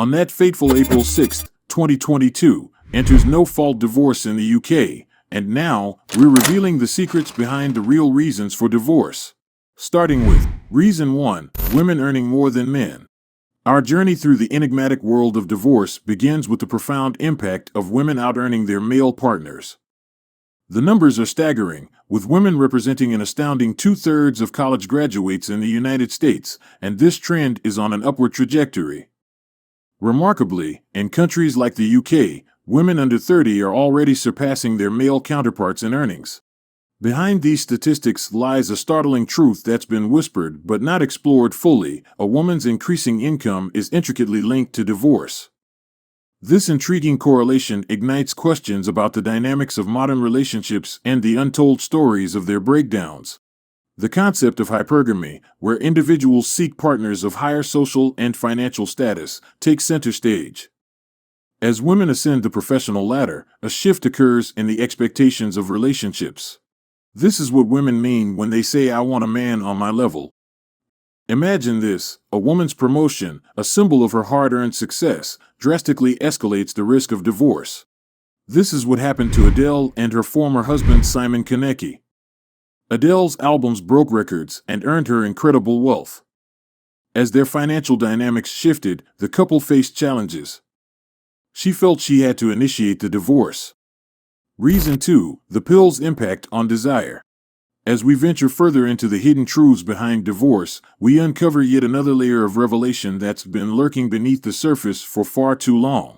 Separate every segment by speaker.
Speaker 1: On that fateful April 6, 2022, enters no-fault divorce in the UK, and now we're revealing the secrets behind the real reasons for divorce. Starting with Reason 1, Women Earning More Than Men. Our journey through the enigmatic world of divorce begins with the profound impact of women out-earning their male partners. The numbers are staggering, with women representing an astounding 2/3 of college graduates in the United States, and this trend is on an upward trajectory. Remarkably, in countries like the UK, women under 30 are already surpassing their male counterparts in earnings. Behind these statistics lies a startling truth that's been whispered but not explored fully: a woman's increasing income is intricately linked to divorce. This intriguing correlation ignites questions about the dynamics of modern relationships and the untold stories of their breakdowns. The concept of hypergamy, where individuals seek partners of higher social and financial status, takes center stage. As women ascend the professional ladder, a shift occurs in the expectations of relationships. This is what women mean when they say, "I want a man on my level." Imagine this: a woman's promotion, a symbol of her hard-earned success, drastically escalates the risk of divorce. This is what happened to Adele and her former husband Simon Konecki. Adele's albums broke records and earned her incredible wealth. As their financial dynamics shifted, the couple faced challenges. She felt she had to initiate the divorce. Reason 2, the pill's impact on desire. As we venture further into the hidden truths behind divorce, we uncover yet another layer of revelation that's been lurking beneath the surface for far too long.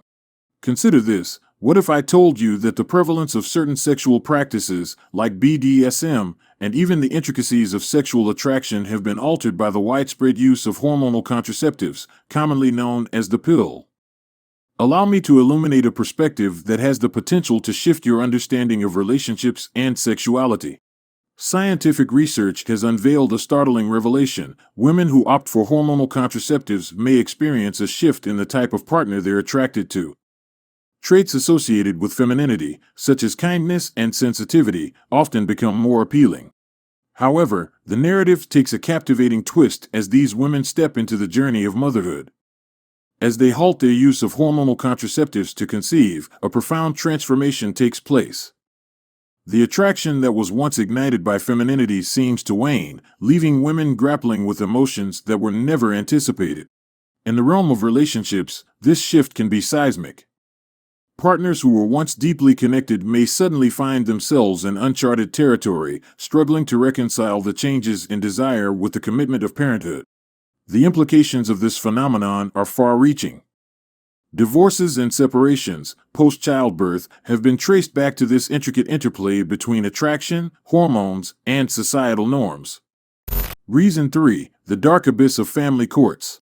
Speaker 1: Consider this: what if I told you that the prevalence of certain sexual practices, like BDSM, and even the intricacies of sexual attraction have been altered by the widespread use of hormonal contraceptives, commonly known as the pill? Allow me to illuminate a perspective that has the potential to shift your understanding of relationships and sexuality. Scientific research has unveiled a startling revelation: women who opt for hormonal contraceptives may experience a shift in the type of partner they're attracted to. Traits associated with femininity, such as kindness and sensitivity, often become more appealing. However, the narrative takes a captivating twist as these women step into the journey of motherhood. As they halt their use of hormonal contraceptives to conceive, a profound transformation takes place. The attraction that was once ignited by femininity seems to wane, leaving women grappling with emotions that were never anticipated. In the realm of relationships, this shift can be seismic. Partners who were once deeply connected may suddenly find themselves in uncharted territory, struggling to reconcile the changes in desire with the commitment of parenthood. The implications of this phenomenon are far-reaching. Divorces and separations, post-childbirth, have been traced back to this intricate interplay between attraction, hormones, and societal norms. Reason 3, the dark abyss of family courts.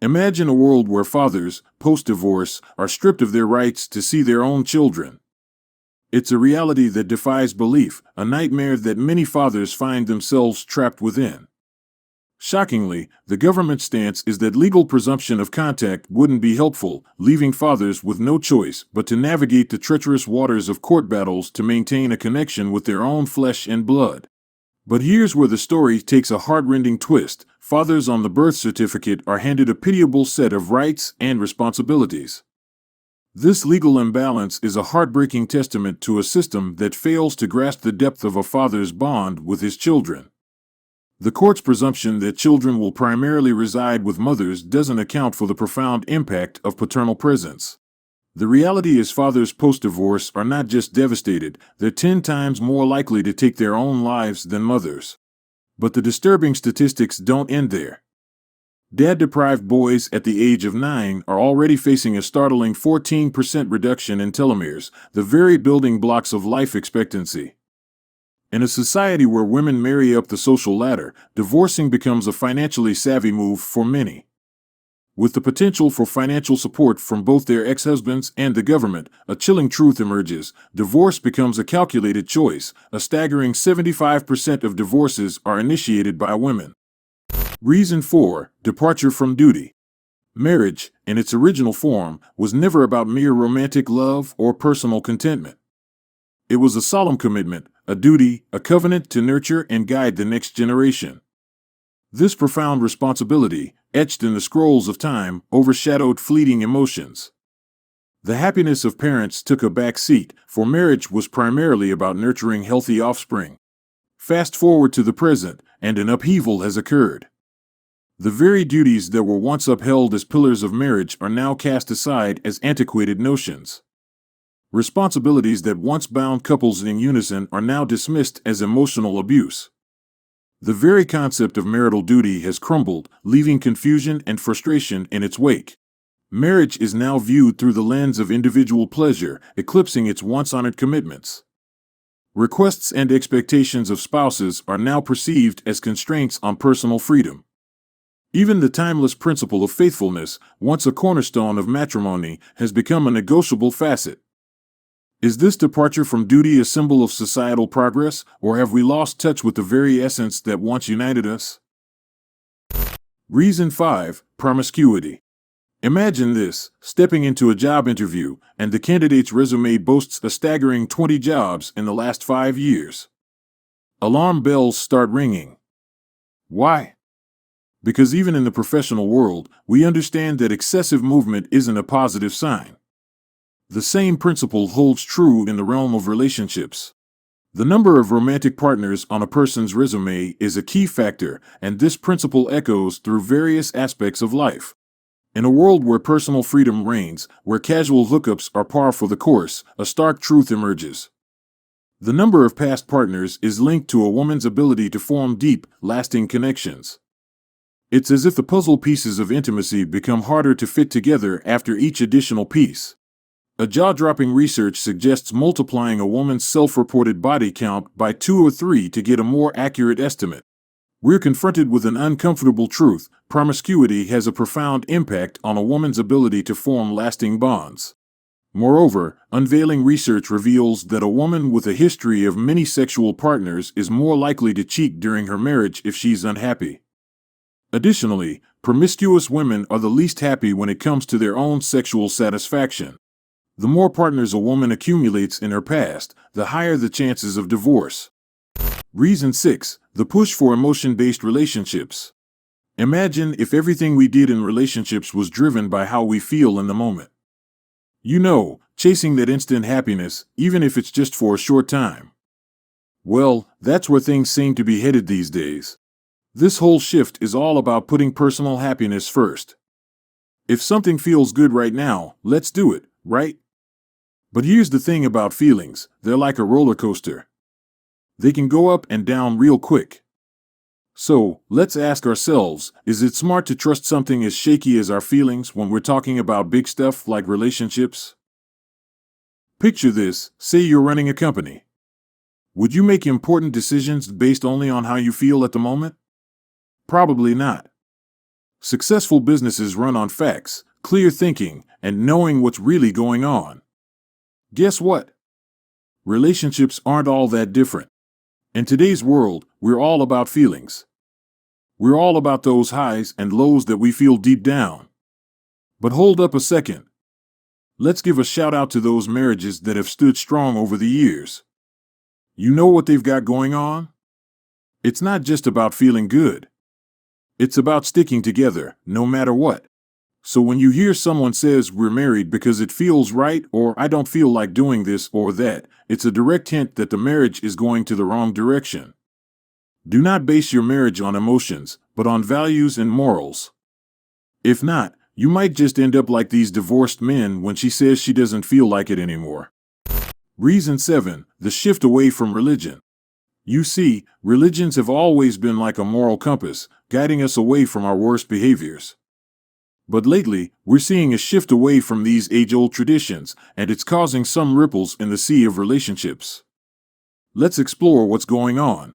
Speaker 1: Imagine a world where fathers, post-divorce, are stripped of their rights to see their own children. It's a reality that defies belief, a nightmare that many fathers find themselves trapped within. Shockingly, the government's stance is that legal presumption of contact wouldn't be helpful, leaving fathers with no choice but to navigate the treacherous waters of court battles to maintain a connection with their own flesh and blood. But here's where the story takes a heart-rending twist: fathers on the birth certificate are handed a pitiable set of rights and responsibilities. This legal imbalance is a heartbreaking testament to a system that fails to grasp the depth of a father's bond with his children. The court's presumption that children will primarily reside with mothers doesn't account for the profound impact of paternal presence. The reality is fathers post-divorce are not just devastated, they're 10 times more likely to take their own lives than mothers. But the disturbing statistics don't end there. Dad-deprived boys at the age of 9 are already facing a startling 14% reduction in telomeres, the very building blocks of life expectancy. In a society where women marry up the social ladder, divorcing becomes a financially savvy move for many. With the potential for financial support from both their ex-husbands and the government, a chilling truth emerges: divorce becomes a calculated choice. A staggering 75% of divorces are initiated by women. Reason 4, departure from duty. Marriage, in its original form, was never about mere romantic love or personal contentment. It was a solemn commitment, a duty, a covenant to nurture and guide the next generation. This profound responsibility, etched in the scrolls of time, overshadowed fleeting emotions. The happiness of parents took a back seat, for marriage was primarily about nurturing healthy offspring. Fast forward to the present, and an upheaval has occurred. The very duties that were once upheld as pillars of marriage are now cast aside as antiquated notions. Responsibilities that once bound couples in unison are now dismissed as emotional abuse. The very concept of marital duty has crumbled, leaving confusion and frustration in its wake. Marriage is now viewed through the lens of individual pleasure, eclipsing its once-honored commitments. Requests and expectations of spouses are now perceived as constraints on personal freedom. Even the timeless principle of faithfulness, once a cornerstone of matrimony, has become a negotiable facet. Is this departure from duty a symbol of societal progress, or have we lost touch with the very essence that once united us? Reason 5. Promiscuity. Imagine this: stepping into a job interview, and the candidate's resume boasts a staggering 20 jobs in the last 5 years. Alarm bells start ringing. Why? Because even in the professional world, we understand that excessive movement isn't a positive sign. The same principle holds true in the realm of relationships. The number of romantic partners on a person's resume is a key factor, and this principle echoes through various aspects of life. In a world where personal freedom reigns, where casual hookups are par for the course, a stark truth emerges. The number of past partners is linked to a woman's ability to form deep, lasting connections. It's as if the puzzle pieces of intimacy become harder to fit together after each additional piece. A jaw-dropping research suggests multiplying a woman's self-reported body count by 2 or 3 to get a more accurate estimate. We're confronted with an uncomfortable truth: promiscuity has a profound impact on a woman's ability to form lasting bonds. Moreover, unveiling research reveals that a woman with a history of many sexual partners is more likely to cheat during her marriage if she's unhappy. Additionally, promiscuous women are the least happy when it comes to their own sexual satisfaction. The more partners a woman accumulates in her past, the higher the chances of divorce. Reason 6. The push for emotion-based relationships. Imagine if everything we did in relationships was driven by how we feel in the moment. You know, chasing that instant happiness, even if it's just for a short time. Well, that's where things seem to be headed these days. This whole shift is all about putting personal happiness first. If something feels good right now, let's do it, right? But here's the thing about feelings: they're like a roller coaster. They can go up and down real quick. So, let's ask ourselves, is it smart to trust something as shaky as our feelings when we're talking about big stuff like relationships? Picture this: say you're running a company. Would you make important decisions based only on how you feel at the moment? Probably not. Successful businesses run on facts, clear thinking, and knowing what's really going on. Guess what? Relationships aren't all that different. In today's world, we're all about feelings. We're all about those highs and lows that we feel deep down. But hold up a second. Let's give a shout out to those marriages that have stood strong over the years. You know what they've got going on? It's not just about feeling good. It's about sticking together, no matter what. So when you hear someone says we're married because it feels right, or I don't feel like doing this or that, it's a direct hint that the marriage is going to the wrong direction. Do not base your marriage on emotions, but on values and morals. If not, you might just end up like these divorced men when she says she doesn't feel like it anymore. Reason 7. The shift away from religion. You see, religions have always been like a moral compass, guiding us away from our worst behaviors. But lately, we're seeing a shift away from these age-old traditions, and it's causing some ripples in the sea of relationships. Let's explore what's going on.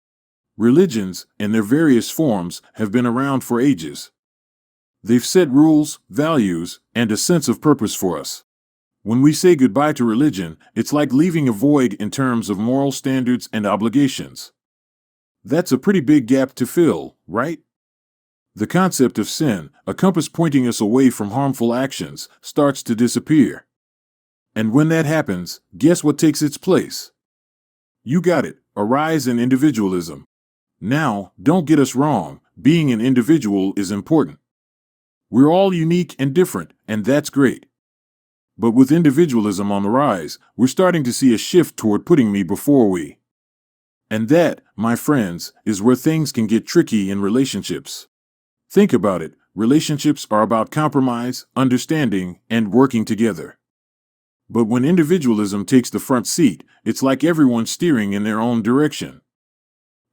Speaker 1: Religions, in their various forms, have been around for ages. They've set rules, values, and a sense of purpose for us. When we say goodbye to religion, it's like leaving a void in terms of moral standards and obligations. That's a pretty big gap to fill, right? The concept of sin, a compass pointing us away from harmful actions, starts to disappear. And when that happens, guess what takes its place? You got it, a rise in individualism. Now, don't get us wrong, being an individual is important. We're all unique and different, and that's great. But with individualism on the rise, we're starting to see a shift toward putting me before we. And that, my friends, is where things can get tricky in relationships. Think about it. Relationships are about compromise, understanding, and working together. But when individualism takes the front seat, it's like everyone steering in their own direction.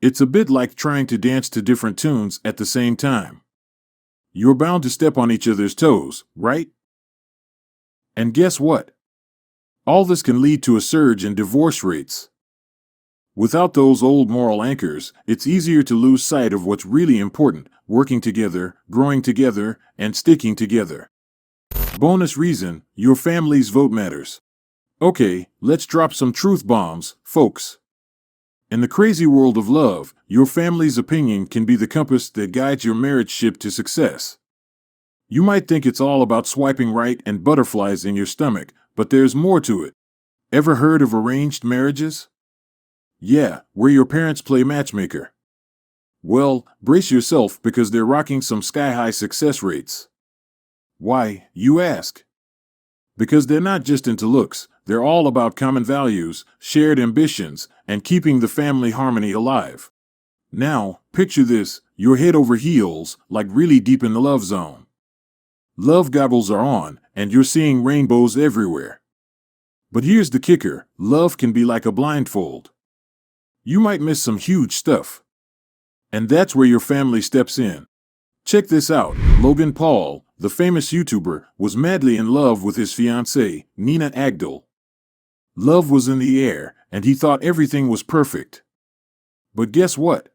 Speaker 1: It's a bit like trying to dance to different tunes at the same time. You're bound to step on each other's toes, right? And guess what? All this can lead to a surge in divorce rates. Without those old moral anchors, it's easier to lose sight of what's really important: working together, growing together, and sticking together. Bonus reason: your family's vote matters. Okay, let's drop some truth bombs, folks. In the crazy world of love, your family's opinion can be the compass that guides your marriage ship to success. You might think it's all about swiping right and butterflies in your stomach, but there's more to it. Ever heard of arranged marriages? Yeah, where your parents play matchmaker. Well, brace yourself because they're rocking some sky-high success rates. Why, you ask? Because they're not just into looks, they're all about common values, shared ambitions, and keeping the family harmony alive. Now, picture this: you're head over heels, like really deep in the love zone. Love goggles are on, and you're seeing rainbows everywhere. But here's the kicker: love can be like a blindfold. You might miss some huge stuff. And that's where your family steps in. Check this out. Logan Paul, the famous YouTuber, was madly in love with his fiancée, Nina Agdal. Love was in the air, and he thought everything was perfect. But guess what?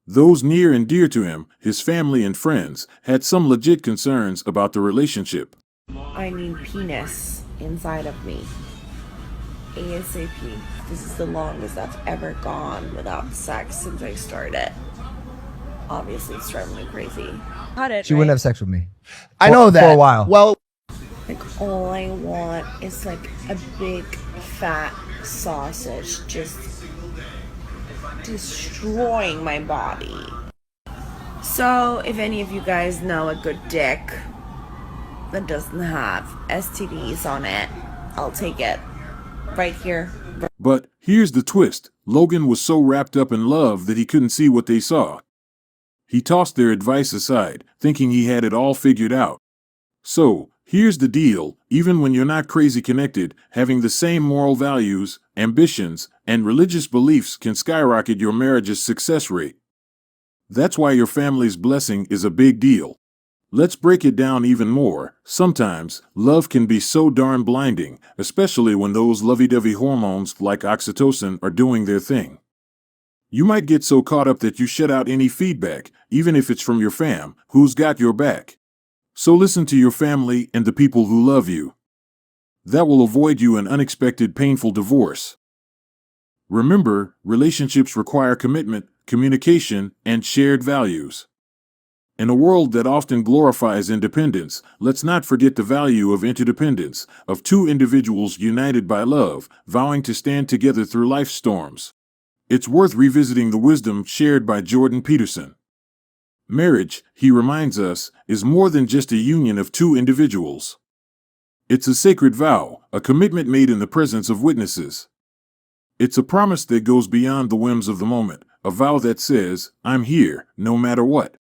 Speaker 1: Those near and dear to him, his family and friends, had some legit concerns about the relationship.
Speaker 2: I need penis inside of me. ASAP. This is the longest I've ever gone without sex since I started. Obviously, it's driving me crazy.
Speaker 3: She wouldn't have sex with me.
Speaker 4: I know that.
Speaker 3: For a while.
Speaker 4: Well,
Speaker 2: Like, all I want is like a big fat sausage just destroying my body. So, if any of you guys know a good dick that doesn't have STDs on it, I'll take it. Right here.
Speaker 1: But here's the twist: Logan was so wrapped up in love that he couldn't see what they saw. He tossed their advice aside, thinking he had it all figured out. So, here's the deal: even when you're not crazy connected, having the same moral values, ambitions, and religious beliefs can skyrocket your marriage's success rate. That's why your family's blessing is a big deal. Let's break it down even more. Sometimes, love can be so darn blinding, especially when those lovey-dovey hormones like oxytocin are doing their thing. You might get so caught up that you shut out any feedback, even if it's from your fam, who's got your back. So listen to your family and the people who love you. That will avoid you an unexpected painful divorce. Remember, relationships require commitment, communication, and shared values. In a world that often glorifies independence, let's not forget the value of interdependence, of two individuals united by love, vowing to stand together through life's storms. It's worth revisiting the wisdom shared by Jordan Peterson. Marriage, he reminds us, is more than just a union of two individuals. It's a sacred vow, a commitment made in the presence of witnesses. It's a promise that goes beyond the whims of the moment, a vow that says, "I'm here, no matter what."